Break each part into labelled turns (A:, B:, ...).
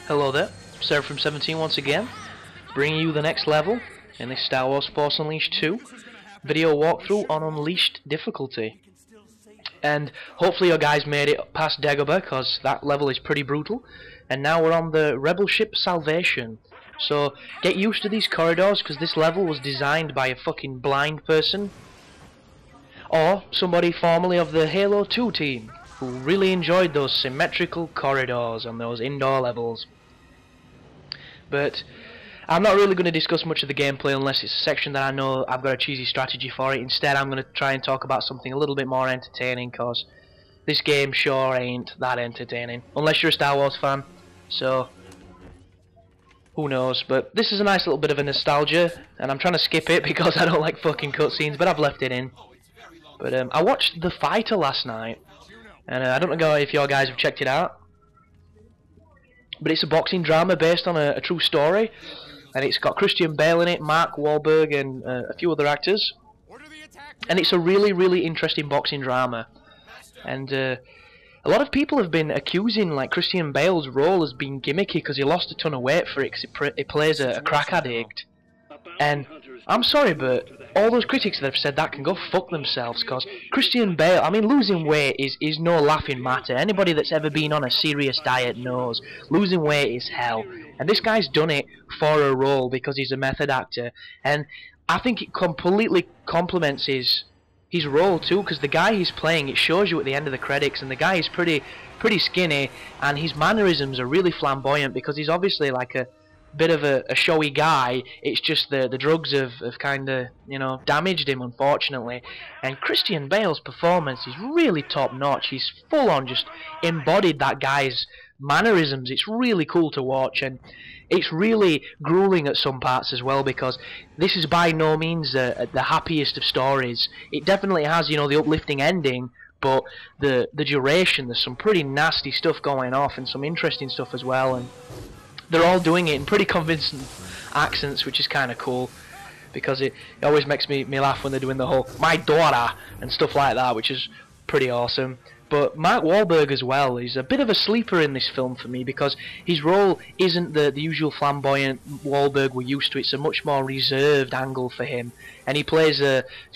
A: Hello there, Sarah from 17 once again, bringing you the next level in this Star Wars Force Unleashed 2 video walkthrough on Unleashed difficulty. And hopefully you guys made it past Dagobah, because that level is pretty brutal. And now we're on the Rebel Ship Salvation. So get used to these corridors, because this level was designed by a fucking blind person. Or somebody formerly of the Halo 2 team, who really enjoyed those symmetrical corridors on those indoor levels. But I'm not really going to discuss much of the gameplay unless it's a section that I know I've got a cheesy strategy for it. Instead, I'm going to try and talk about something a little bit more entertaining, because this game sure ain't that entertaining. Unless you're a Star Wars fan, so who knows. But this is a nice little bit of a nostalgia, and I'm trying to skip it because I don't like fucking cutscenes, but I've left it in. But I watched The Fighter last night, and I don't know if you guys have checked it out. But it's a boxing drama based on a true story, and it's got Christian Bale in it, Mark Wahlberg, and a few other actors. And it's a really, really interesting boxing drama. And a lot of people have been accusing like Christian Bale's role as being gimmicky because he lost a ton of weight for it, because he plays a crack addict. And I'm sorry, but all those critics that have said that can go fuck themselves, because Christian Bale, I mean, losing weight is no laughing matter. Anybody that's ever been on a serious diet knows losing weight is hell. And this guy's done it for a role because he's a method actor. And I think it completely complements his role too, because the guy he's playing, it shows you at the end of the credits, and the guy is pretty skinny, and his mannerisms are really flamboyant because he's obviously like a bit of a showy guy. It's just the drugs have kind of, you know, damaged him, unfortunately. And Christian Bale's performance is really top notch. He's full on just embodied that guy's mannerisms. It's really cool to watch, and it's really grueling at some parts as well, because this is by no means the happiest of stories. It definitely has, you know, the uplifting ending, but the duration, there's some pretty nasty stuff going off and some interesting stuff as well. And they're all doing it in pretty convincing accents, which is kind of cool, because it always makes me laugh when they're doing the whole "my daughter" and stuff like that, which is pretty awesome. But Mark Wahlberg as well, he's a bit of a sleeper in this film for me, because his role isn't the usual flamboyant Wahlberg we're used to. It's a much more reserved angle for him, and he plays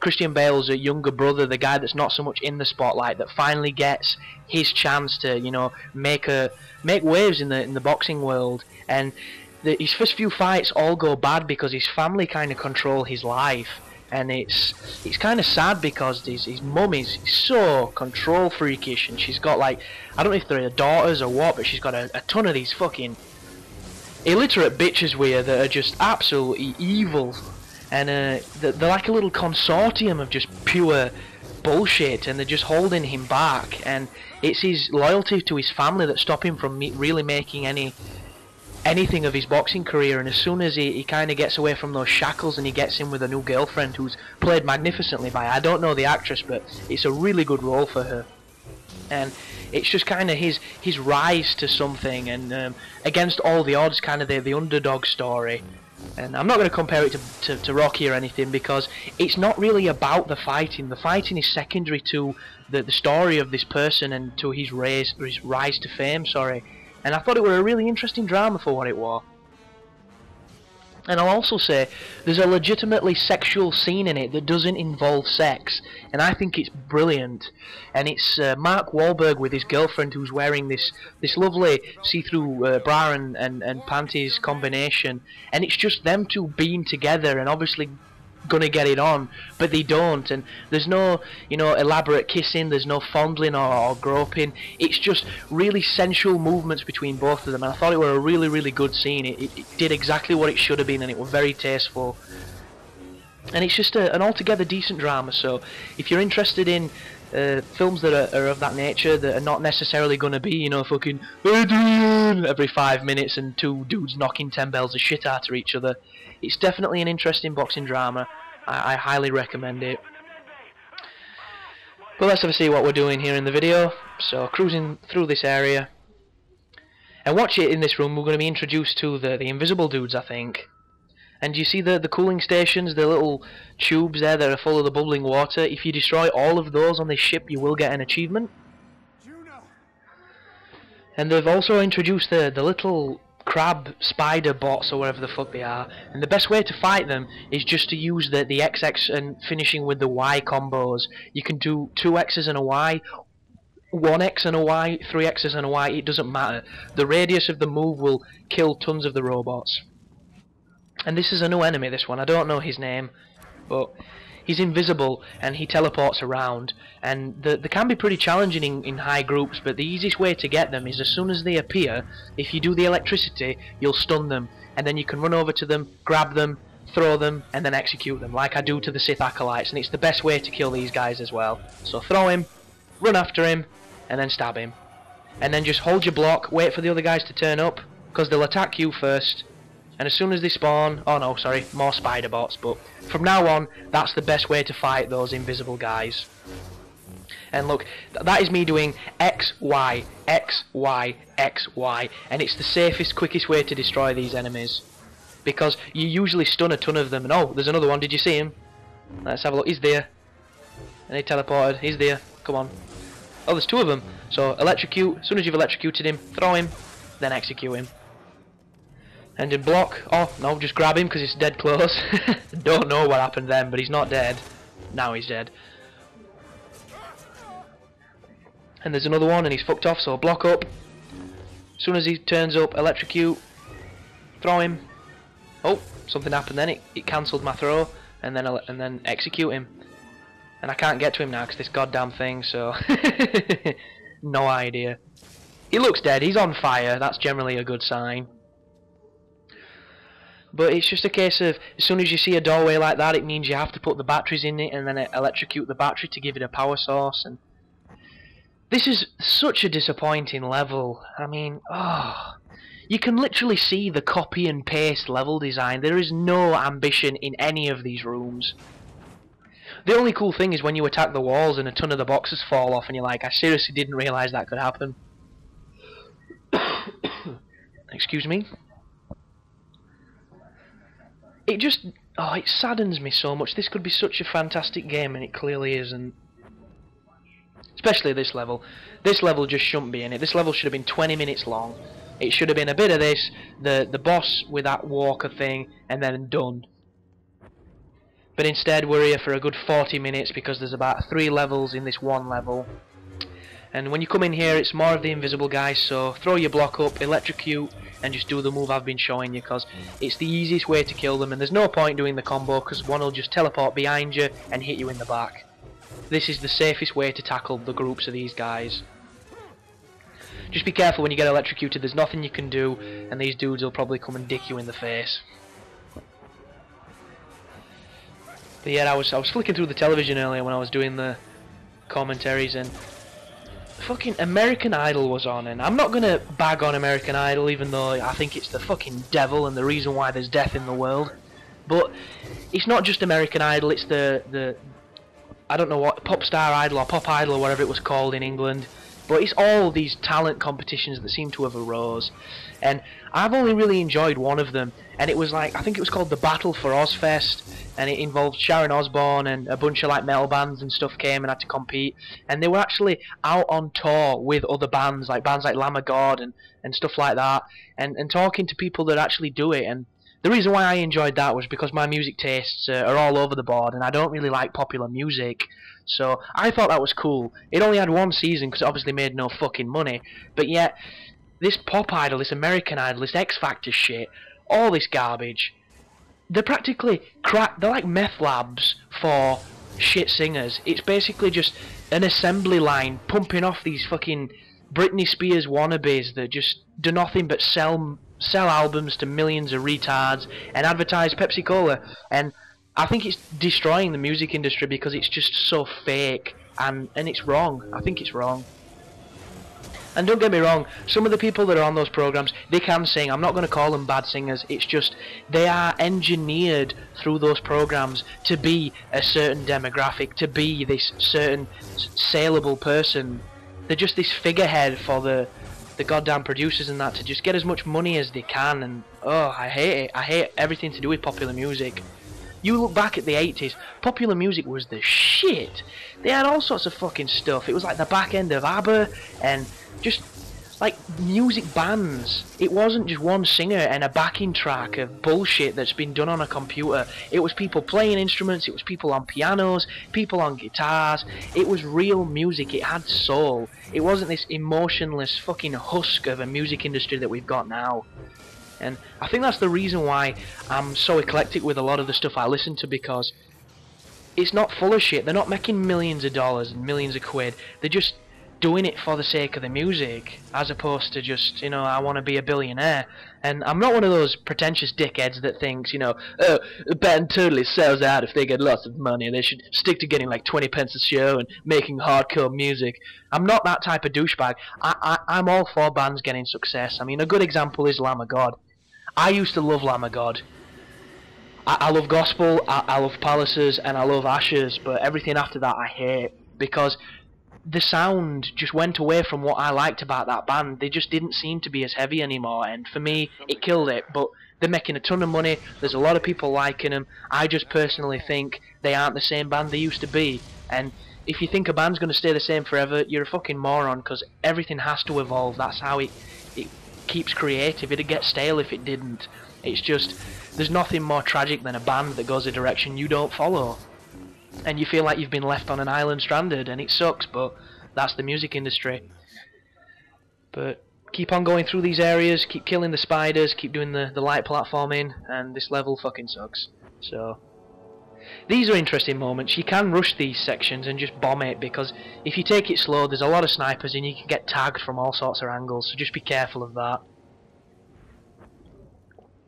A: Christian Bale's younger brother, the guy that's not so much in the spotlight, that finally gets his chance to, you know, make waves in the boxing world. And his first few fights all go bad because his family kind of control his life. And it's kind of sad because his mum is so control freakish, and she's got, like, I don't know if they're daughters or what, but she's got a ton of these fucking illiterate bitches with her that are just absolutely evil. And they're like a little consortium of just pure bullshit, and they're just holding him back. And it's his loyalty to his family that stop him from really making anything of his boxing career. And as soon as he kind of gets away from those shackles and he gets in with a new girlfriend who's played magnificently by, I don't know the actress, but it's a really good role for her. And it's just kind of his rise to something, and against all the odds, kind of the underdog story. And I'm not going to compare it to Rocky or anything, because it's not really about the fighting. The fighting is secondary to the story of this person and to his rise to fame, sorry. And I thought it were a really interesting drama for what it was. And I'll also say there's a legitimately sexual scene in it that doesn't involve sex, and I think it's brilliant. And it's Mark Wahlberg with his girlfriend, who's wearing this lovely see-through bra and panties combination, and it's just them two being together and obviously gonna get it on, but they don't. And there's no, you know, elaborate kissing, there's no fondling or groping. It's just really sensual movements between both of them, and I thought it were a really, really good scene. It did exactly what it should have been, and it was very tasteful. And it's just an altogether decent drama. So if you're interested in films that are of that nature, that are not necessarily going to be, you know, fucking Adrian every 5 minutes and two dudes knocking 10 bells of shit out of each other, it's definitely an interesting boxing drama. I highly recommend it. But let's have a see what we're doing here in the video. So cruising through this area, and watch it in this room. We're going to be introduced to the invisible dudes, I think. And you see the cooling stations, the little tubes there that are full of the bubbling water. If you destroy all of those on this ship, you will get an achievement. And they've also introduced the little crab spider bots or whatever the fuck they are, and the best way to fight them is just to use the XX and finishing with the Y combos. You can do 2X's and a Y, 1X and a Y, 3X's and a Y, it doesn't matter. The radius of the move will kill tons of the robots. And this is a new enemy, this one. I don't know his name, but he's invisible and he teleports around. And they can be pretty challenging in high groups, but the easiest way to get them is as soon as they appear, if you do the electricity, you'll stun them. And then you can run over to them, grab them, throw them, and then execute them, like I do to the Sith Acolytes. And it's the best way to kill these guys as well. So throw him, run after him, and then stab him. And then just hold your block, wait for the other guys to turn up, because they'll attack you first. And as soon as they spawn, oh no, sorry, more spider bots, but from now on, that's the best way to fight those invisible guys. And look, that is me doing X, Y, X, Y, X, Y, and it's the safest, quickest way to destroy these enemies. Because you usually stun a ton of them, and oh, there's another one, did you see him? Let's have a look, he's there. And he teleported, he's there, come on. Oh, there's two of them. So electrocute, as soon as you've electrocuted him, throw him, then execute him. And in block, oh no, just grab him because it's dead close. Don't know what happened then, but he's not dead. Now he's dead. And there's another one and he's fucked off, so block up. As soon as he turns up, electrocute, throw him. Oh, something happened then, it cancelled my throw, and then execute him. And I can't get to him now because this goddamn thing, so no idea. He looks dead, he's on fire, that's generally a good sign. But it's just a case of, as soon as you see a doorway like that, it means you have to put the batteries in it and then electrocute the battery to give it a power source. And this is such a disappointing level. I mean, oh, you can literally see the copy and paste level design. There is no ambition in any of these rooms. The only cool thing is when you attack the walls and a ton of the boxes fall off and you're like, I seriously didn't realise that could happen. Excuse me. It just, oh, it saddens me so much. This could be such a fantastic game and it clearly isn't. Especially this level. This level just shouldn't be in it. This level should have been 20 minutes long. It should have been a bit of this, the boss with that walker thing, and then done. But instead we're here for a good 40 minutes because there's about 3 levels in this one level. And when you come in here, it's more of the invisible guys, so throw your block up, electrocute, and just do the move I've been showing you, because it's the easiest way to kill them, and there's no point doing the combo, because one will just teleport behind you and hit you in the back. This is the safest way to tackle the groups of these guys. Just be careful when you get electrocuted, there's nothing you can do, and these dudes will probably come and dick you in the face. But yeah, I was flicking through the television earlier when I was doing the commentaries, and fucking American Idol was on, and I'm not gonna bag on American Idol even though I think it's the fucking devil and the reason why there's death in the world. But it's not just American Idol, it's the I don't know what, Pop Star Idol or Pop Idol or whatever it was called in England. But it's all these talent competitions that seem to have arose. And I've only really enjoyed one of them, and it was like, I think it was called the Battle for Ozfest, and it involved Sharon Osbourne and a bunch of like metal bands and stuff came and had to compete, and they were actually out on tour with other bands like Lamb of God and stuff like that, and talking to people that actually do it. And the reason why I enjoyed that was because my music tastes are all over the board, and I don't really like popular music, so I thought that was cool. It only had one season because it obviously made no fucking money, but yet this Pop Idol, this American Idol, this X Factor shit, all this garbage, they're practically they're like meth labs for shit singers. It's basically just an assembly line pumping off these fucking Britney Spears wannabes that just do nothing but sell albums to millions of retards and advertise Pepsi Cola. And I think it's destroying the music industry because it's just so fake, and it's wrong. I think it's wrong. And don't get me wrong, some of the people that are on those programs, they can sing. I'm not going to call them bad singers. It's just they are engineered through those programs to be a certain demographic, to be this certain saleable person. They're just this figurehead for the goddamn producers and that, to just get as much money as they can. And oh, I hate it. I hate everything to do with popular music. You look back at the 80s, popular music was the shit. They had all sorts of fucking stuff. It was like the back end of ABBA, and just like music bands. It wasn't just one singer and a backing track of bullshit that's been done on a computer. It was people playing instruments, it was people on pianos, people on guitars. It was real music, it had soul. It wasn't this emotionless fucking husk of a music industry that we've got now. And I think that's the reason why I'm so eclectic with a lot of the stuff I listen to, because it's not full of shit. They're not making millions of dollars and millions of quid. They're just doing it for the sake of the music, as opposed to just, you know, I want to be a billionaire. And I'm not one of those pretentious dickheads that thinks, you know, oh, a band totally sells out if they get lots of money. They should stick to getting like 20 pence a show and making hardcore music. I'm not that type of douchebag. I'm all for bands getting success. I mean, a good example is Lamb of God. I used to love Lamb of God. I love gospel, I love palaces, and I love ashes, but everything after that I hate, because the sound just went away from what I liked about that band. They just didn't seem to be as heavy anymore, and for me, it killed it. But they're making a ton of money, there's a lot of people liking them. I just personally think they aren't the same band they used to be, and if you think a band's going to stay the same forever, you're a fucking moron, because everything has to evolve. That's how it keeps creative. It'd get stale if it didn't. It's just, there's nothing more tragic than a band that goes a direction you don't follow, and you feel like you've been left on an island stranded, and it sucks, but that's the music industry. But keep on going through these areas, keep killing the spiders, keep doing the light platforming, and this level fucking sucks. So these are interesting moments. You can rush these sections and just bomb it, because if you take it slow, there's a lot of snipers and you can get tagged from all sorts of angles, so just be careful of that.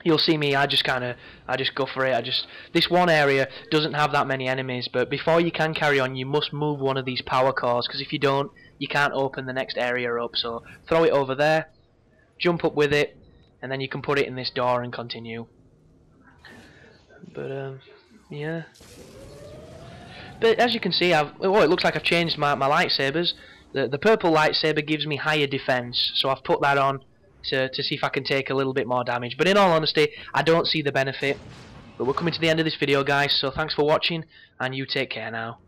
A: You'll see me, I just go for it. This one area doesn't have that many enemies, but before you can carry on, you must move one of these power cores, because if you don't, you can't open the next area up. So throw it over there, jump up with it, and then you can put it in this door and continue. But yeah. But as you can see, it looks like I've changed my lightsabers. The purple lightsaber gives me higher defense, so I've put that on to see if I can take a little bit more damage. But in all honesty, I don't see the benefit. But we're coming to the end of this video, guys, so thanks for watching, and you take care now.